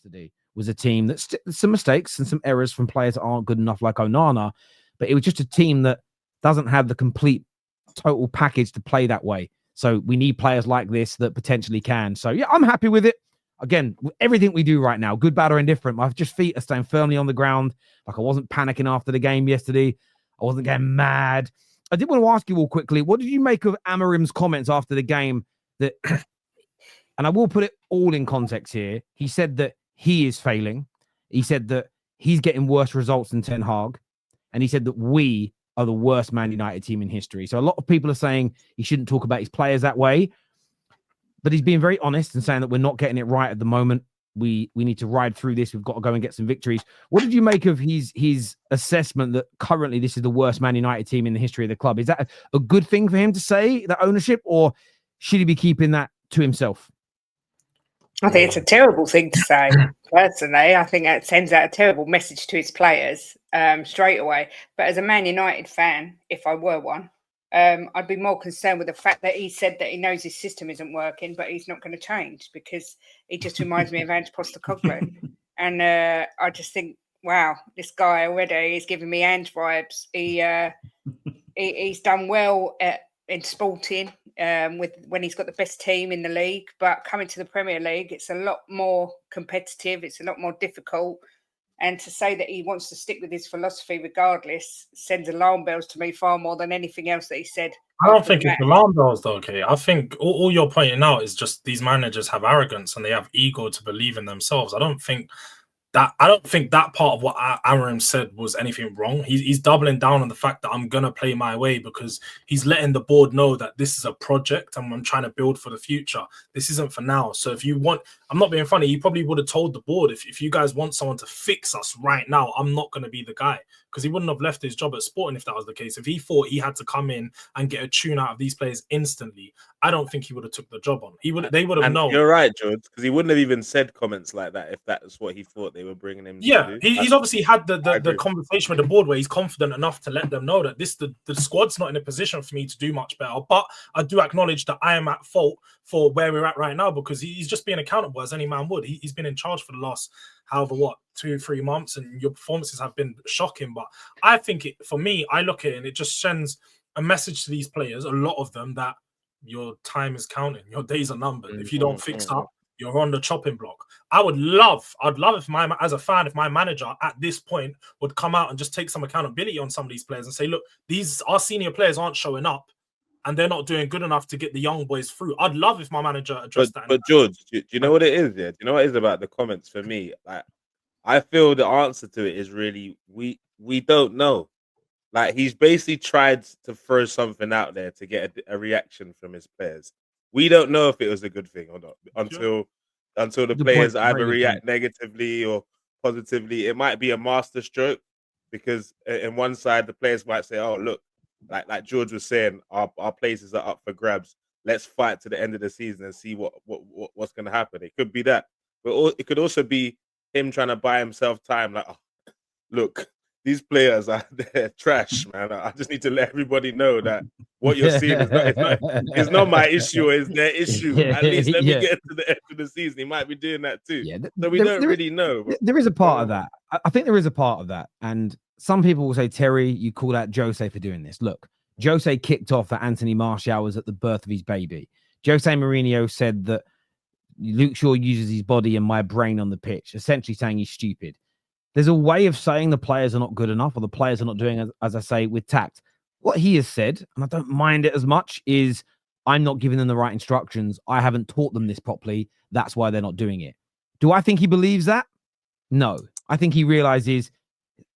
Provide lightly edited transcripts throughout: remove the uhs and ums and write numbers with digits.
yesterday was a team that's some mistakes and some errors from players that aren't good enough, like Onana, but it was just a team that doesn't have the complete total package to play that way. So we need players like this that potentially can. So yeah, I'm happy with it. Again, everything we do right now, good, bad, or indifferent, my just feet are staying firmly on the ground. Like I wasn't panicking after the game yesterday. I wasn't getting mad. I did want to ask you all quickly, what did you make of Amorim's comments after the game that, and I will put it all in context here. He said that he is failing. He said that he's getting worse results than Ten Hag. And he said that we are the worst Man United team in history. So a lot of people are saying he shouldn't talk about his players that way. But he's being very honest and saying that we're not getting it right at the moment. We need to ride through this. We've got to go and get some victories. What did you make of his assessment that currently this is the worst Man United team in the history of the club? Is that a good thing for him to say, that ownership, or should he be keeping that to himself? I think it's a terrible thing to say, personally. I think that sends out a terrible message to his players straight away. But as a Man United fan, if I were one, I'd be more concerned with the fact that he said that he knows his system isn't working, but he's not going to change, because he just reminds me of Ange Postecoglou. And I just think, wow, this guy already is giving me Ange vibes. He's done well in Sporting when he's got the best team in the league, but coming to the Premier League, it's a lot more competitive. It's a lot more difficult. And to say that he wants to stick with his philosophy regardless sends alarm bells to me far more than anything else that he said. I don't think it's alarm bells, though, okay? I think all you're pointing out is just these managers have arrogance and they have ego to believe in themselves. I don't think that part of what Amorim said was anything wrong. He's doubling down on the fact that I'm going to play my way, because he's letting the board know that this is a project and I'm trying to build for the future. This isn't for now. So if you want, I'm not being funny, he probably would have told the board, if you guys want someone to fix us right now, I'm not going to be the guy, because he wouldn't have left his job at Sporting if that was the case. If he thought he had to come in and get a tune out of these players instantly, I don't think he would have took the job on. They would have known. You're right, George, because he wouldn't have even said comments like that if that was what he thought they were bringing him to do. He's obviously had the conversation with the board where he's confident enough to let them know that the squad's not in a position for me to do much better. But I do acknowledge that I am at fault for where we're at right now, because he's just being accountable as any man would. He's been in charge for the last 2-3 months, and your performances have been shocking. But I think for me, I look at it and it just sends a message to these players, a lot of them, that your time is counting, your days are numbered. If you don't fix up, you're on the chopping block. I'd love if as a fan, if my manager at this point would come out and just take some accountability on some of these players and say, look, our senior players aren't showing up and they're not doing good enough to get the young boys through. I'd love if my manager addressed that. But George, do you know what it is? Yeah, do you know what it is about the comments for me? Like, I feel the answer to it is really we don't know. Like, he's basically tried to throw something out there to get a reaction from his players. We don't know if it was a good thing or not until the players either react negatively or positively. It might be a master stroke, because in one side the players might say, "Oh, look, like George was saying, our places are up for grabs. Let's fight to the end of the season and see what's going to happen." It could be that, but it could also be him trying to buy himself time. Like, oh, look, these players they're trash, man. I just need to let everybody know that what you're seeing is not my issue, it's their issue. At least let me get to the end of the season. He might be doing that too. Yeah, so we don't really know. There is a part of that. I think there is a part of that. And some people will say, Terry, you call out Jose for doing this. Look, Jose kicked off that Anthony Martial was at the birth of his baby. Jose Mourinho said that Luke Shaw uses his body and my brain on the pitch, essentially saying he's stupid. There's a way of saying the players are not good enough, or the players are not doing, as I say, with tact. What he has said, and I don't mind it as much, is I'm not giving them the right instructions. I haven't taught them this properly. That's why they're not doing it. Do I think he believes that? No. I think he realizes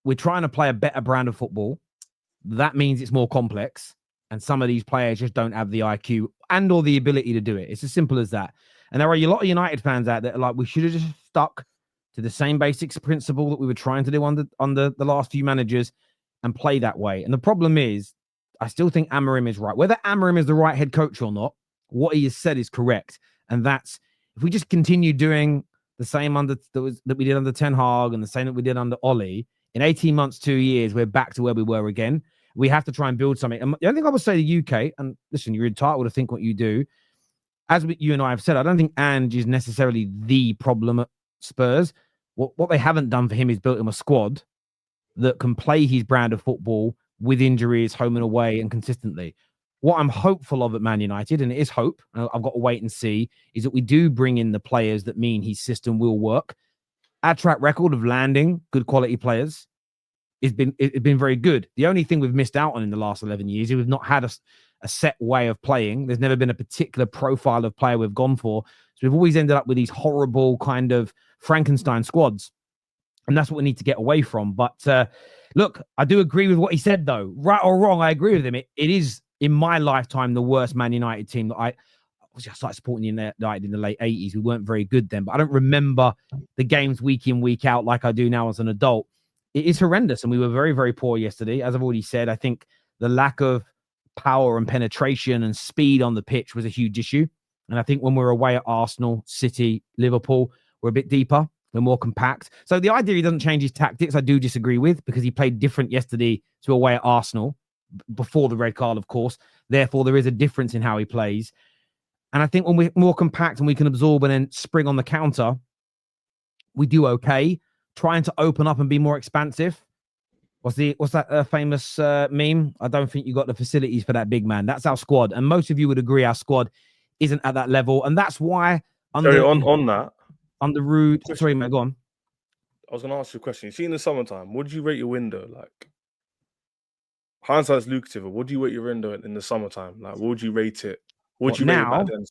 we're trying to play a better brand of football. That means it's more complex. And some of these players just don't have the IQ and or the ability to do it. It's as simple as that. And there are a lot of United fans out there like, we should have just stuck to the same basics principle that we were trying to do under the last few managers and play that way. And the problem is, I still think Amorim is right. Whether Amorim is the right head coach or not, what he has said is correct. And that's, if we just continue doing the same that we did under Ten Hag and the same that we did under Ollie, in 18 months, 2 years, we're back to where we were again. We have to try and build something. And the only thing I would say to the UK, and listen, you're entitled to think what you do. As you and I have said, I don't think Ange is necessarily the problem Spurs. What they haven't done for him is built him a squad that can play his brand of football with injuries, home and away, and consistently. What I'm hopeful of at Man United, and it is hope, I've got to wait and see, is that we do bring in the players that mean his system will work. Our track record of landing good quality players it's been very good. The only thing we've missed out on in the last 11 years is we've not had a set way of playing. There's never been a particular profile of player we've gone for. So we've always ended up with these horrible kind of Frankenstein squads. And that's what we need to get away from. But look, I do agree with what he said, though. Right or wrong, I agree with him. It is, in my lifetime, the worst Man United team that I started supporting United in the late 80s. We weren't very good then, but I don't remember the games week in, week out like I do now as an adult. It is horrendous, and we were very, very poor yesterday. As I've already said, I think the lack of power and penetration and speed on the pitch was a huge issue. And I think when we're away at Arsenal, City, Liverpool, we're a bit deeper. We're more compact. So the idea he doesn't change his tactics, I do disagree with, because he played different yesterday to away at Arsenal before the red card, of course. Therefore, there is a difference in how he plays. And I think when we're more compact and we can absorb and then spring on the counter, we do okay. Trying to open up and be more expansive. What's that famous meme? I don't think you got the facilities for that, big man. That's our squad. And most of you would agree our squad isn't at that level. And that's why on that. Under Rude. Sorry, mate, go on. I was going to ask you a question. You see, in the summertime, what do you rate your window? Like, hindsight's lucrative. What do you rate your window in the summertime? Like, what would you rate it? What would you rate it back then?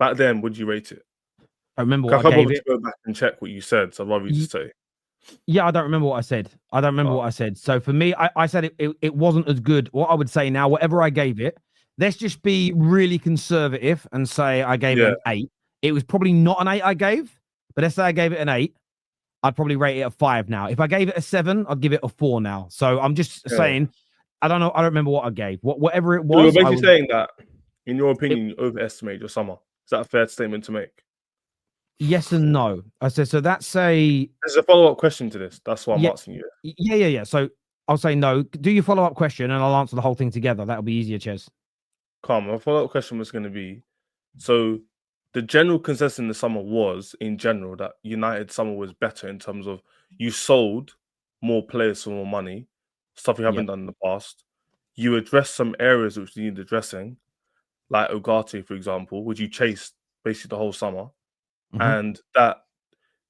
Back then, would you rate it? I remember what I gave it. Go back and check what you said. So I'd rather you just say. Yeah, I don't remember what I said. What I said. So for me, I said it wasn't as good. What I would say now, whatever I gave it, let's just be really conservative and say I gave it an 8. It was probably not an 8 I gave, but let's say I gave it an 8. I'd probably rate it a 5 now. If I gave it a 7, I'd give it a 4 now. So I'm just saying, I don't know. I don't remember what I gave. Whatever it was. So you're basically saying that, in your opinion, you overestimate your summer. Is that a fair statement to make? Yes and no. I said, so that's there's a follow-up question to this. That's why I'm asking you. Yeah. So I'll say no. Do your follow-up question and I'll answer the whole thing together. That'll be easier, Ches. Calm. My follow-up question was going to be, so the general consensus in the summer was, in general, that United summer was better in terms of you sold more players for more money, stuff you haven't done in the past. You addressed some areas which needed addressing, like Ugarte, for example, which you chased basically the whole summer. Mm-hmm. And that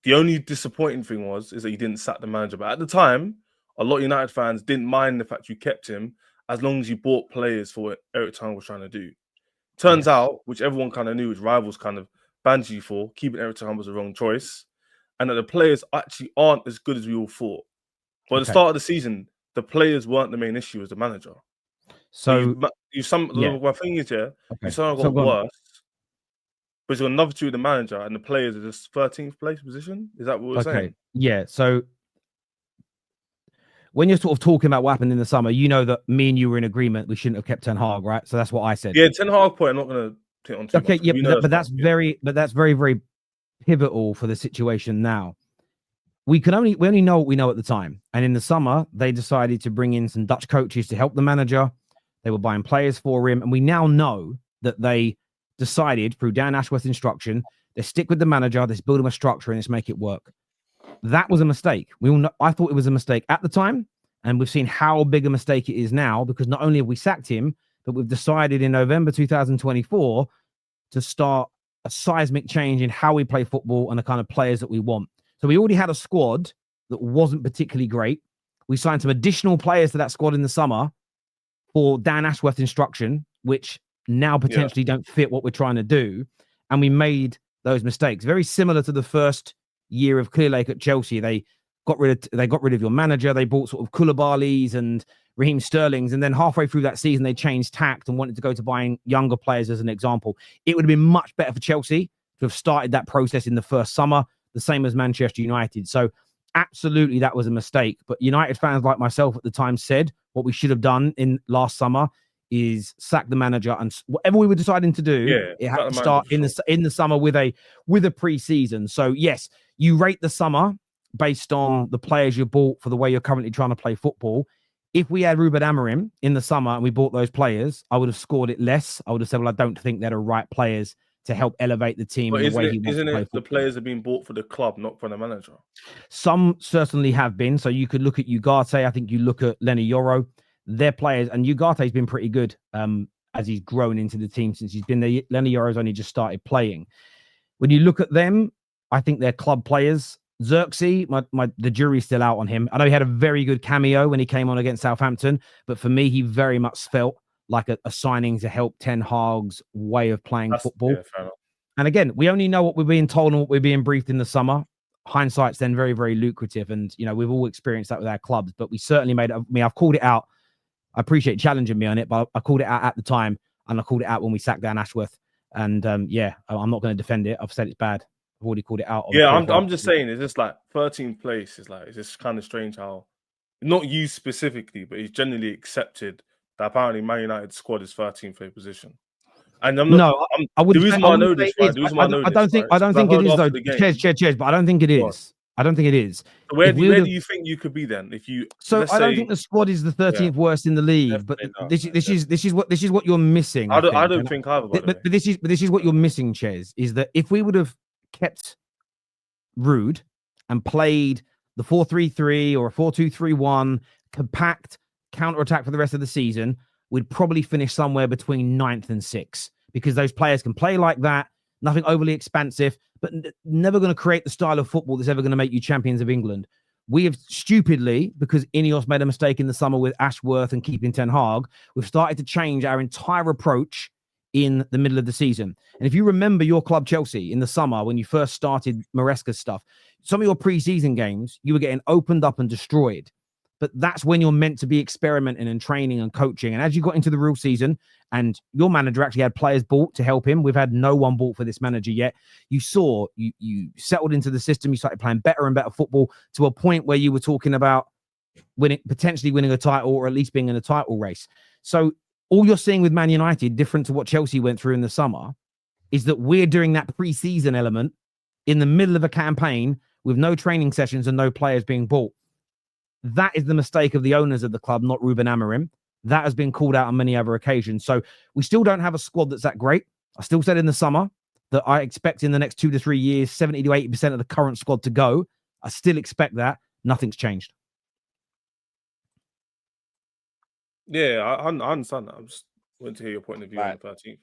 the only disappointing thing is that you didn't sack the manager. But at the time, a lot of United fans didn't mind the fact you kept him as long as you bought players for what Eric Ten Hag was trying to do. Turns out, which everyone kind of knew, which rivals kind of banned you for, keeping Eric Ten Hag was the wrong choice, and that the players actually aren't as good as we all thought. But at the start of the season, the players weren't the main issue as the manager. So my thing is, you somehow got worse. But you've got another 2 with the manager, and the players are just 13th place position. Is that what we're saying? Yeah. So when you're sort of talking about what happened in the summer, you know that me and you were in agreement we shouldn't have kept Ten Hag, right? So that's what I said. Yeah, Ten Hag point. I'm not going to take on too much. Yeah, but that's very, very pivotal for the situation now. We only know what we know at the time, and in the summer they decided to bring in some Dutch coaches to help the manager. They were buying players for him, and we now know that they decided through Dan Ashworth's instruction, they stick with the manager, let's build him a structure and let's make it work. That was a mistake. I thought it was a mistake at the time, and we've seen how big a mistake it is now, because not only have we sacked him, but we've decided in November 2024 to start a seismic change in how we play football and the kind of players that we want. So we already had a squad that wasn't particularly great. We signed some additional players to that squad in the summer for Dan Ashworth's instruction, which now potentially don't fit what we're trying to do. And we made those mistakes. Very similar to the first year of Clearlake at Chelsea. They got rid of your manager. They bought sort of Koulibaly's and Raheem Sterling's. And then halfway through that season, they changed tact and wanted to go to buying younger players as an example. It would have been much better for Chelsea to have started that process in the first summer, the same as Manchester United. So absolutely, that was a mistake. But United fans like myself at the time said what we should have done in last summer is sack the manager, and whatever we were deciding to do, it had to start in the summer with a pre-season. So yes, you rate the summer based on the players you bought for the way you're currently trying to play football. If we had Ruben Amorim in the summer and we bought those players, I would have scored it less. I would have said, well, I don't think they're the right players to help elevate the team But in the way he wants isn't to play it the football. players are being bought for the club, not for the manager? Some certainly have been. So you could look at Ugarte. I think you look at Lenny Yoro. They're players, and Ugarte's been pretty good as he's grown into the team since he's been there. Lenny Yoro's only just started playing. When you look at them, I think they're club players. Xerxes, the jury's still out on him. I know he had a very good cameo when he came on against Southampton, but for me, he very much felt like a signing to help Ten Hag's way of playing football. Yeah, fair enough. And again, we only know what we're being told and what we're being briefed in the summer. Hindsight's then very, very lucrative. And, we've all experienced that with our clubs, but we certainly I've called it out. I appreciate challenging me on it, but I called it out at the time, and I called it out when we sacked down Ashworth. And I'm not going to defend it. I've said it's bad. I've already called it out. Yeah, I'm just saying, it's just like 13th place is like, it's just kind of strange how, not you specifically, but it's generally accepted that apparently Man United squad is 13th position. And I'm not. No, I wouldn't. The reason why I know this, right? The reason why I know this, I don't think it is though. Cheers, but I don't think it is. I don't think it is. Where do you think you could be then? If you I don't think the squad is the 13th worst in the league, but this is what you're missing. I don't think either. But this is what you're missing, Ches, is that if we would have kept Rude and played the 4-3-3 or a 4-2-3-1, compact counter-attack for the rest of the season, we'd probably finish somewhere between 9th and 6th, because those players can play like that, nothing overly expansive, but never going to create the style of football that's ever going to make you champions of England. We have stupidly, because Ineos made a mistake in the summer with Ashworth and keeping Ten Hag, we've started to change our entire approach in the middle of the season. And if you remember your club, Chelsea, in the summer, when you first started Maresca's stuff, some of your pre-season games, you were getting opened up and destroyed. But that's when you're meant to be experimenting and training and coaching. And as you got into the real season, and your manager actually had players bought to help him, we've had no one bought for this manager yet. You saw, you settled into the system, you started playing better and better football to a point where you were talking about potentially winning a title, or at least being in a title race. So all you're seeing with Man United, different to what Chelsea went through in the summer, is that we're doing that pre-season element in the middle of a campaign with no training sessions and no players being bought. That is the mistake of the owners of the club, not Ruben Amorim. That has been called out on many other occasions. So we still don't have a squad that's that great. I still said in the summer that I expect in the next 2 to 3 years, 70 to 80% of the current squad to go. I still expect that. Nothing's changed. Yeah, I understand that. I just want to hear your point of view on the 13th.